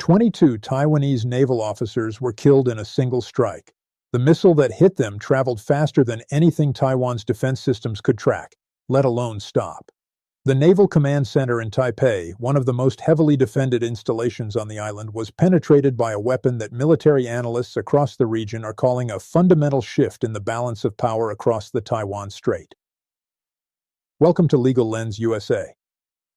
22 Taiwanese naval officers were killed in a single strike. The missile that hit them traveled faster than anything Taiwan's defense systems could track, let alone stop. The Naval Command Center in Taipei, one of the most heavily defended installations on the island, was penetrated by a weapon that military analysts across the region are calling a fundamental shift in the balance of power across the Taiwan Strait. Welcome to Legal Lens USA.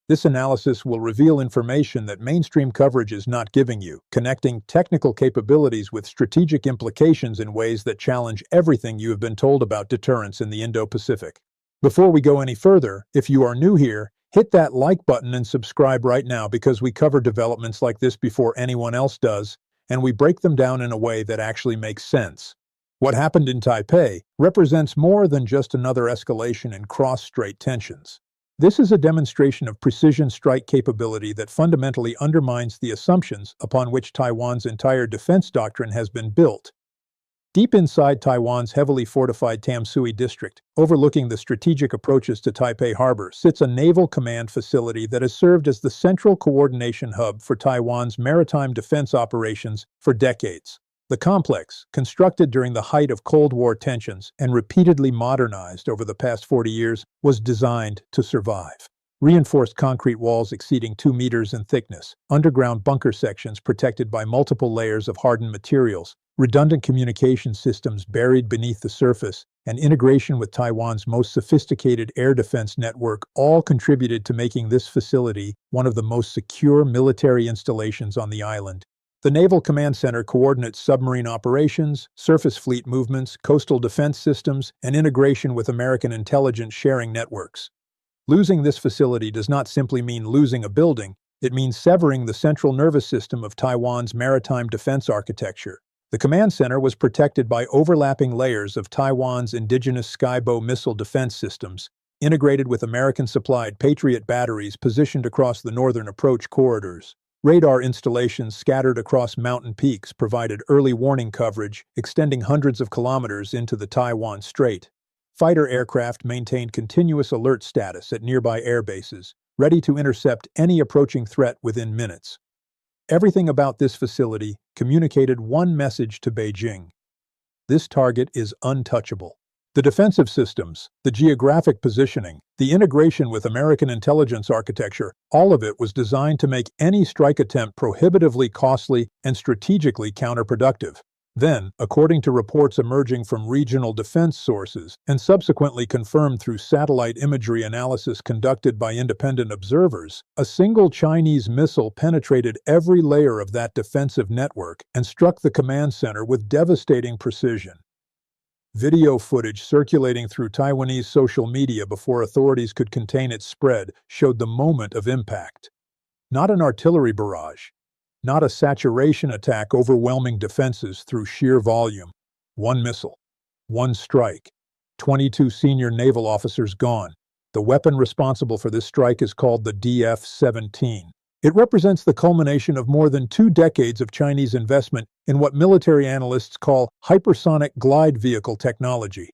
This analysis will reveal information that mainstream coverage is not giving you, connecting technical capabilities with strategic implications in ways that challenge everything you have been told about deterrence in the Indo-Pacific. Before we go any further, if you are new here, hit that like button and subscribe right now because we cover developments like this before anyone else does, and we break them down in a way that actually makes sense. What happened in Taipei represents more than just another escalation in cross-strait tensions. This is a demonstration of precision strike capability that fundamentally undermines the assumptions upon which Taiwan's entire defense doctrine has been built. Deep inside Taiwan's heavily fortified Tamsui district, overlooking the strategic approaches to Taipei Harbor, sits a naval command facility that has served as the central coordination hub for Taiwan's maritime defense operations for decades. The complex, constructed during the height of Cold War tensions and repeatedly modernized over the past 40 years, was designed to survive. Reinforced concrete walls exceeding 2 meters in thickness, underground bunker sections protected by multiple layers of hardened materials, redundant communication systems buried beneath the surface, and integration with Taiwan's most sophisticated air defense network all contributed to making this facility one of the most secure military installations on the island. The Naval Command Center coordinates submarine operations, surface fleet movements, coastal defense systems, and integration with American intelligence sharing networks. Losing this facility does not simply mean losing a building, it means severing the central nervous system of Taiwan's maritime defense architecture. The command center was protected by overlapping layers of Taiwan's indigenous Skybow missile defense systems, integrated with American-supplied Patriot batteries positioned across the northern approach corridors. Radar installations scattered across mountain peaks provided early warning coverage, extending hundreds of kilometers into the Taiwan Strait. Fighter aircraft maintained continuous alert status at nearby air bases, ready to intercept any approaching threat within minutes. Everything about this facility communicated one message to Beijing: this target is untouchable. The defensive systems, the geographic positioning, the integration with American intelligence architecture, all of it was designed to make any strike attempt prohibitively costly and strategically counterproductive. Then, according to reports emerging from regional defense sources, and subsequently confirmed through satellite imagery analysis conducted by independent observers, a single Chinese missile penetrated every layer of that defensive network and struck the command center with devastating precision. Video footage circulating through Taiwanese social media before authorities could contain its spread showed the moment of impact. Not an artillery barrage, not a saturation attack overwhelming defenses through sheer volume. One missile, one strike, 22 senior naval officers gone. The weapon responsible for this strike is called the DF-17. It represents the culmination of more than 2 decades of Chinese investment in what military analysts call hypersonic glide vehicle technology.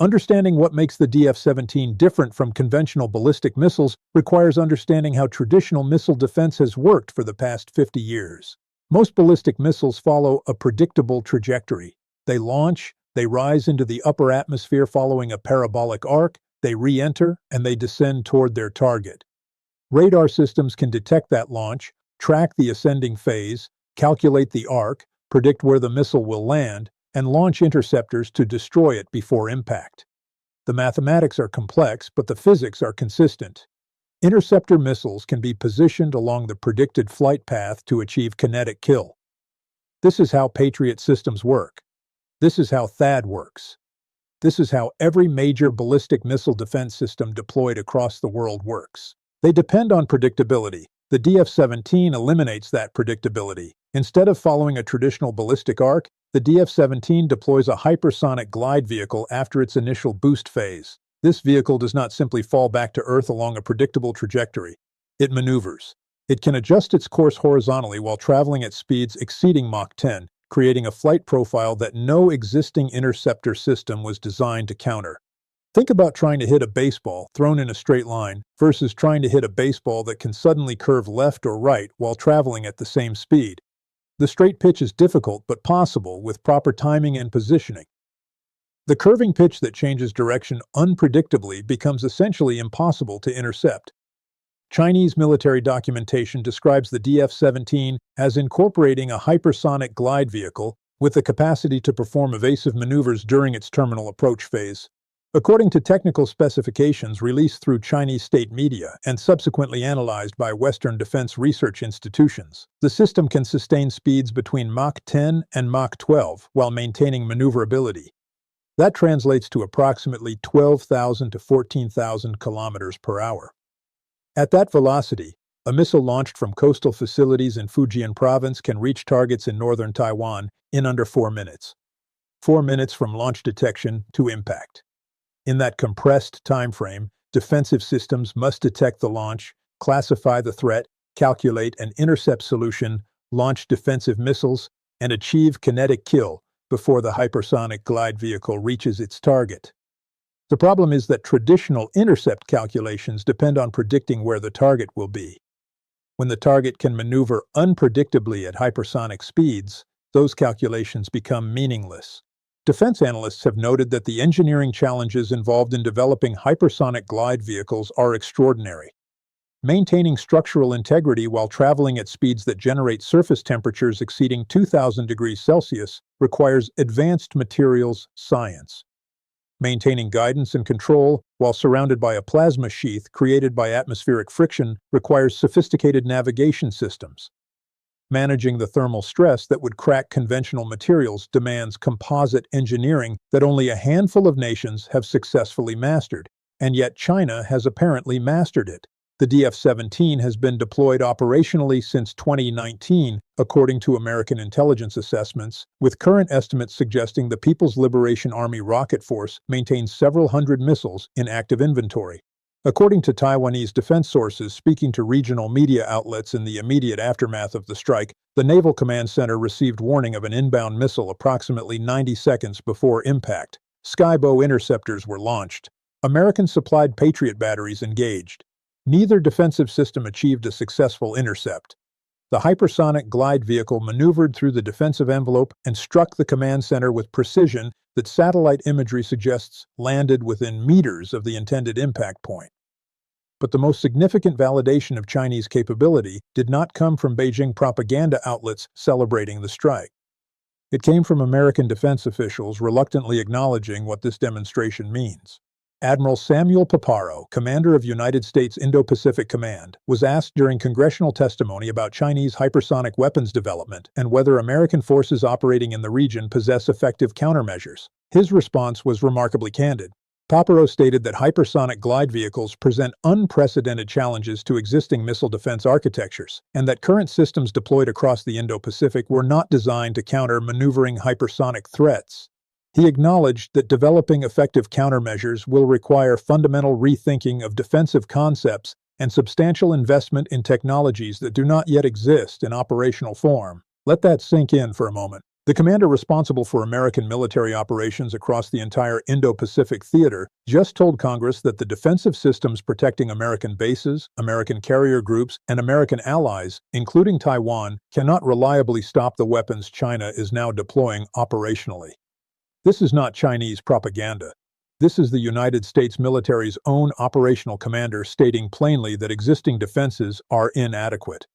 Understanding what makes the DF-17 different from conventional ballistic missiles requires understanding how traditional missile defense has worked for the past 50 years. Most ballistic missiles follow a predictable trajectory. They launch, they rise into the upper atmosphere following a parabolic arc, they re-enter, and they descend toward their target. Radar systems can detect that launch, track the ascending phase, calculate the arc, predict where the missile will land, and launch interceptors to destroy it before impact. The mathematics are complex, but the physics are consistent. Interceptor missiles can be positioned along the predicted flight path to achieve kinetic kill. This is how Patriot systems work. This is how THAAD works. This is how every major ballistic missile defense system deployed across the world works. They depend on predictability. The DF-17 eliminates that predictability. Instead of following a traditional ballistic arc, the DF-17 deploys a hypersonic glide vehicle after its initial boost phase. This vehicle does not simply fall back to Earth along a predictable trajectory. It maneuvers. It can adjust its course horizontally while traveling at speeds exceeding Mach 10, creating a flight profile that no existing interceptor system was designed to counter. Think about trying to hit a baseball thrown in a straight line versus trying to hit a baseball that can suddenly curve left or right while traveling at the same speed. The straight pitch is difficult but possible with proper timing and positioning. The curving pitch that changes direction unpredictably becomes essentially impossible to intercept. Chinese military documentation describes the DF-17 as incorporating a hypersonic glide vehicle with the capacity to perform evasive maneuvers during its terminal approach phase. According to technical specifications released through Chinese state media and subsequently analyzed by Western defense research institutions, the system can sustain speeds between Mach 10 and Mach 12 while maintaining maneuverability. That translates to approximately 12,000 to 14,000 kilometers per hour. At that velocity, a missile launched from coastal facilities in Fujian province can reach targets in northern Taiwan in under 4 minutes. 4 minutes from launch detection to impact. In that compressed time frame, defensive systems must detect the launch, classify the threat, calculate an intercept solution, launch defensive missiles, and achieve kinetic kill before the hypersonic glide vehicle reaches its target. The problem is that traditional intercept calculations depend on predicting where the target will be. When the target can maneuver unpredictably at hypersonic speeds, those calculations become meaningless. Defense analysts have noted that the engineering challenges involved in developing hypersonic glide vehicles are extraordinary. Maintaining structural integrity while traveling at speeds that generate surface temperatures exceeding 2,000 degrees Celsius requires advanced materials science. Maintaining guidance and control while surrounded by a plasma sheath created by atmospheric friction requires sophisticated navigation systems. Managing the thermal stress that would crack conventional materials demands composite engineering that only a handful of nations have successfully mastered, and yet China has apparently mastered it. The DF-17 has been deployed operationally since 2019, according to American intelligence assessments, with current estimates suggesting the People's Liberation Army Rocket Force maintains several hundred missiles in active inventory. According to Taiwanese defense sources speaking to regional media outlets in the immediate aftermath of the strike, the Naval Command Center received warning of an inbound missile approximately 90 seconds before impact. Skybow interceptors were launched. American-supplied Patriot batteries engaged. Neither defensive system achieved a successful intercept. The hypersonic glide vehicle maneuvered through the defensive envelope and struck the command center with precision that satellite imagery suggests landed within meters of the intended impact point. But the most significant validation of Chinese capability did not come from Beijing propaganda outlets celebrating the strike. It came from American defense officials reluctantly acknowledging what this demonstration means. Admiral Samuel Paparo, commander of United States Indo-Pacific Command, was asked during congressional testimony about Chinese hypersonic weapons development and whether American forces operating in the region possess effective countermeasures. His response was remarkably candid. Paparo stated that hypersonic glide vehicles present unprecedented challenges to existing missile defense architectures, and that current systems deployed across the Indo-Pacific were not designed to counter maneuvering hypersonic threats. He acknowledged that developing effective countermeasures will require fundamental rethinking of defensive concepts and substantial investment in technologies that do not yet exist in operational form. Let that sink in for a moment. The commander responsible for American military operations across the entire Indo-Pacific theater just told Congress that the defensive systems protecting American bases, American carrier groups, and American allies, including Taiwan, cannot reliably stop the weapons China is now deploying operationally. This is not Chinese propaganda. This is the United States military's own operational commander stating plainly that existing defenses are inadequate.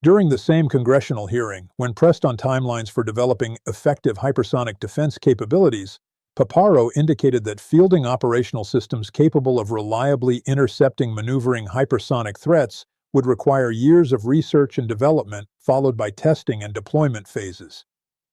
During the same congressional hearing, when pressed on timelines for developing effective hypersonic defense capabilities, Paparo indicated that fielding operational systems capable of reliably intercepting maneuvering hypersonic threats would require years of research and development, followed by testing and deployment phases.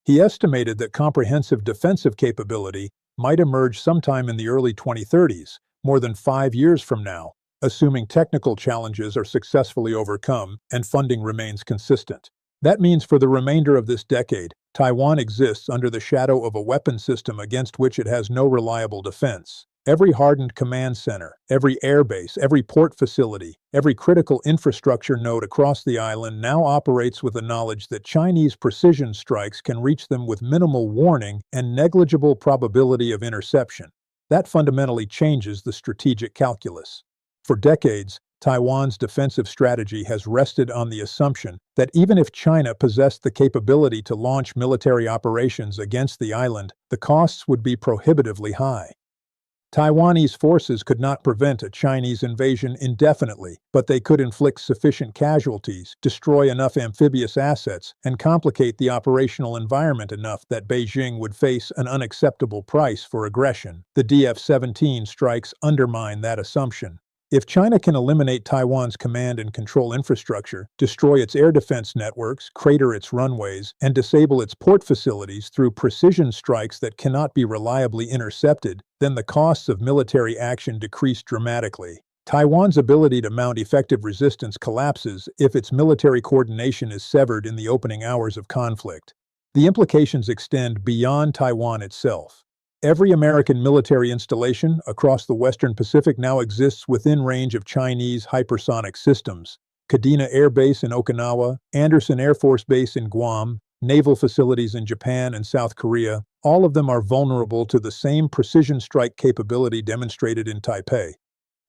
He estimated that comprehensive defensive capability might emerge sometime in the early 2030s, more than 5 years from now, assuming technical challenges are successfully overcome and funding remains consistent. That means for the remainder of this decade, Taiwan exists under the shadow of a weapon system against which it has no reliable defense. Every hardened command center, every airbase, every port facility, every critical infrastructure node across the island now operates with the knowledge that Chinese precision strikes can reach them with minimal warning and negligible probability of interception. That fundamentally changes the strategic calculus. For decades, Taiwan's defensive strategy has rested on the assumption that even if China possessed the capability to launch military operations against the island, the costs would be prohibitively high. Taiwanese forces could not prevent a Chinese invasion indefinitely, but they could inflict sufficient casualties, destroy enough amphibious assets, and complicate the operational environment enough that Beijing would face an unacceptable price for aggression. The DF-17 strikes undermine that assumption. If China can eliminate Taiwan's command and control infrastructure, destroy its air defense networks, crater its runways, and disable its port facilities through precision strikes that cannot be reliably intercepted, then the costs of military action decrease dramatically. Taiwan's ability to mount effective resistance collapses if its military coordination is severed in the opening hours of conflict. The implications extend beyond Taiwan itself. Every American military installation across the Western Pacific now exists within range of Chinese hypersonic systems. Kadena Air Base in Okinawa, Andersen Air Force Base in Guam, naval facilities in Japan and South Korea, all of them are vulnerable to the same precision strike capability demonstrated in Taipei.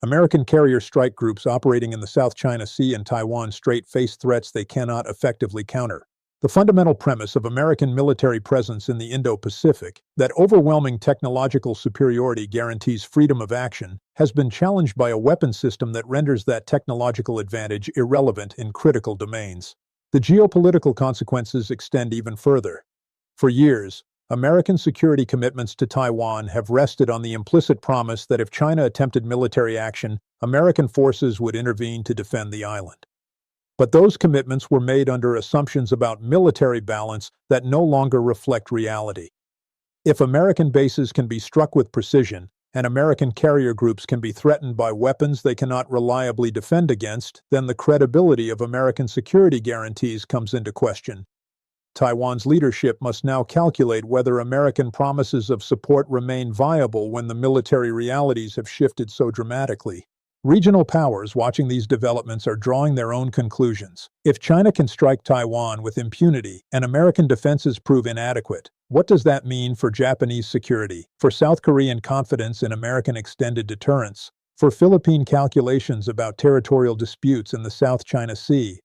American carrier strike groups operating in the South China Sea and Taiwan Strait face threats they cannot effectively counter. The fundamental premise of American military presence in the Indo-Pacific, that overwhelming technological superiority guarantees freedom of action, has been challenged by a weapons system that renders that technological advantage irrelevant in critical domains. The geopolitical consequences extend even further. For years, American security commitments to Taiwan have rested on the implicit promise that if China attempted military action, American forces would intervene to defend the island. But those commitments were made under assumptions about military balance that no longer reflect reality. If American bases can be struck with precision, and American carrier groups can be threatened by weapons they cannot reliably defend against, then the credibility of American security guarantees comes into question. Taiwan's leadership must now calculate whether American promises of support remain viable when the military realities have shifted so dramatically. Regional powers watching these developments are drawing their own conclusions. If China can strike Taiwan with impunity and American defenses prove inadequate, what does that mean for Japanese security, for South Korean confidence in American extended deterrence, for Philippine calculations about territorial disputes in the South China Sea?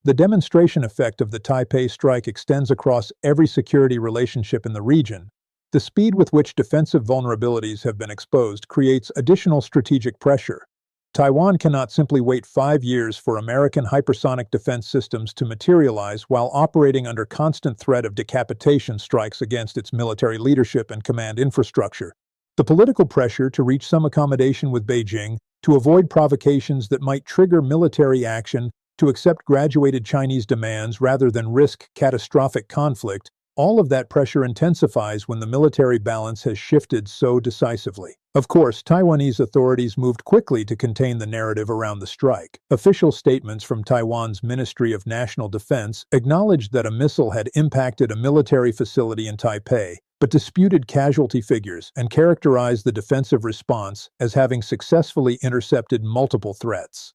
The demonstration effect of the Taipei strike extends across every security relationship in the region. The speed with which defensive vulnerabilities have been exposed creates additional strategic pressure. Taiwan cannot simply wait 5 years for American hypersonic defense systems to materialize while operating under constant threat of decapitation strikes against its military leadership and command infrastructure. The political pressure to reach some accommodation with Beijing, to avoid provocations that might trigger military action, to accept graduated Chinese demands rather than risk catastrophic conflict, all of that pressure intensifies when the military balance has shifted so decisively. Of course, Taiwanese authorities moved quickly to contain the narrative around the strike. Official statements from Taiwan's Ministry of National Defense acknowledged that a missile had impacted a military facility in Taipei, but disputed casualty figures and characterized the defensive response as having successfully intercepted multiple threats.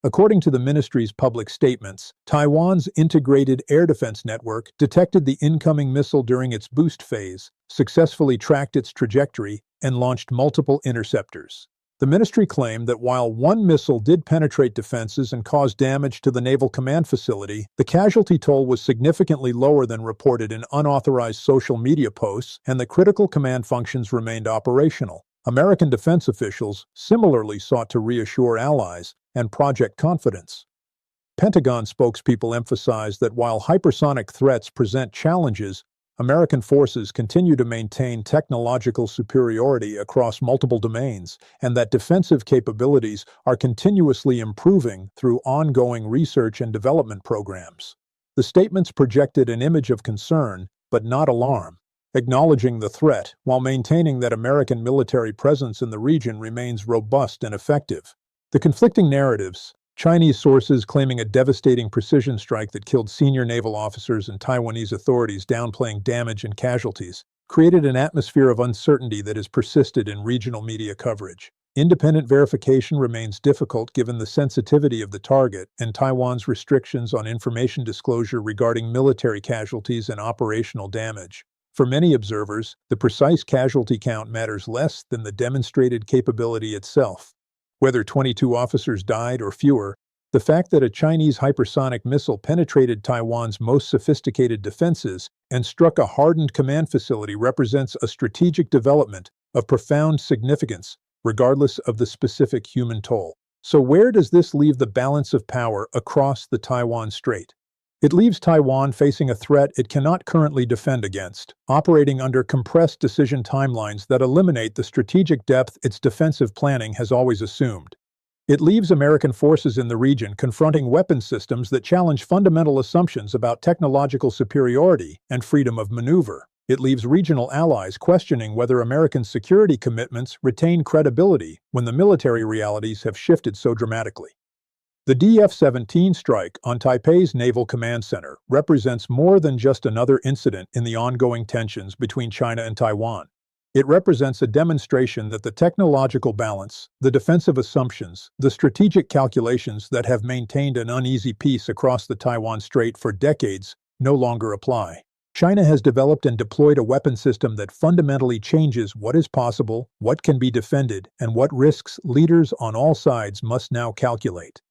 According to the ministry's public statements, Taiwan's integrated air defense network detected the incoming missile during its boost phase, successfully tracked its trajectory, and launched multiple interceptors. The ministry claimed that while one missile did penetrate defenses and cause damage to the Naval Command facility, the casualty toll was significantly lower than reported in unauthorized social media posts, and the critical command functions remained operational. American defense officials similarly sought to reassure allies and project confidence. Pentagon spokespeople emphasized that while hypersonic threats present challenges, American forces continue to maintain technological superiority across multiple domains, and that defensive capabilities are continuously improving through ongoing research and development programs. The statements projected an image of concern, but not alarm, acknowledging the threat while maintaining that American military presence in the region remains robust and effective. The conflicting narratives, Chinese sources claiming a devastating precision strike that killed senior naval officers and Taiwanese authorities downplaying damage and casualties, created an atmosphere of uncertainty that has persisted in regional media coverage. Independent verification remains difficult given the sensitivity of the target and Taiwan's restrictions on information disclosure regarding military casualties and operational damage. For many observers, the precise casualty count matters less than the demonstrated capability itself. Whether 22 officers died or fewer, the fact that a Chinese hypersonic missile penetrated Taiwan's most sophisticated defenses and struck a hardened command facility represents a strategic development of profound significance, regardless of the specific human toll. So where does this leave the balance of power across the Taiwan Strait? It leaves Taiwan facing a threat it cannot currently defend against, operating under compressed decision timelines that eliminate the strategic depth its defensive planning has always assumed. It leaves American forces in the region confronting weapons systems that challenge fundamental assumptions about technological superiority and freedom of maneuver. It leaves regional allies questioning whether American security commitments retain credibility when the military realities have shifted so dramatically. The DF-17 strike on Taipei's Naval Command Center represents more than just another incident in the ongoing tensions between China and Taiwan. It represents a demonstration that the technological balance, the defensive assumptions, the strategic calculations that have maintained an uneasy peace across the Taiwan Strait for decades no longer apply. China has developed and deployed a weapon system that fundamentally changes what is possible, what can be defended, and what risks leaders on all sides must now calculate.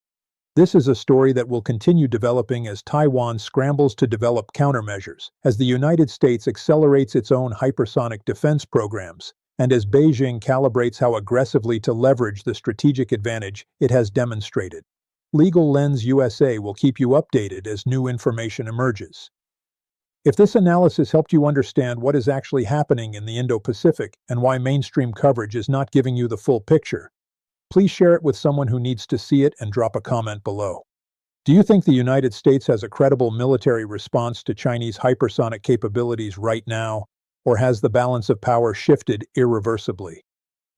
This is a story that will continue developing as Taiwan scrambles to develop countermeasures, as the United States accelerates its own hypersonic defense programs, and as Beijing calibrates how aggressively to leverage the strategic advantage it has demonstrated. Legal Lens USA will keep you updated as new information emerges. If this analysis helped you understand what is actually happening in the Indo-Pacific and why mainstream coverage is not giving you the full picture, please share it with someone who needs to see it and drop a comment below. Do you think the United States has a credible military response to Chinese hypersonic capabilities right now, or has the balance of power shifted irreversibly?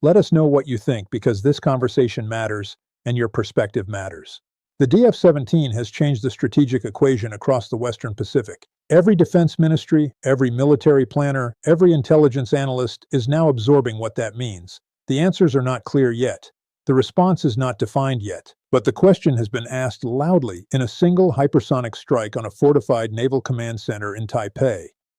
Let us know what you think because this conversation matters and your perspective matters. The DF-17 has changed the strategic equation across the Western Pacific. Every defense ministry, every military planner, every intelligence analyst is now absorbing what that means. The answers are not clear yet. The response is not defined yet, but the question has been asked loudly in a single hypersonic strike on a fortified naval command center in Taipei.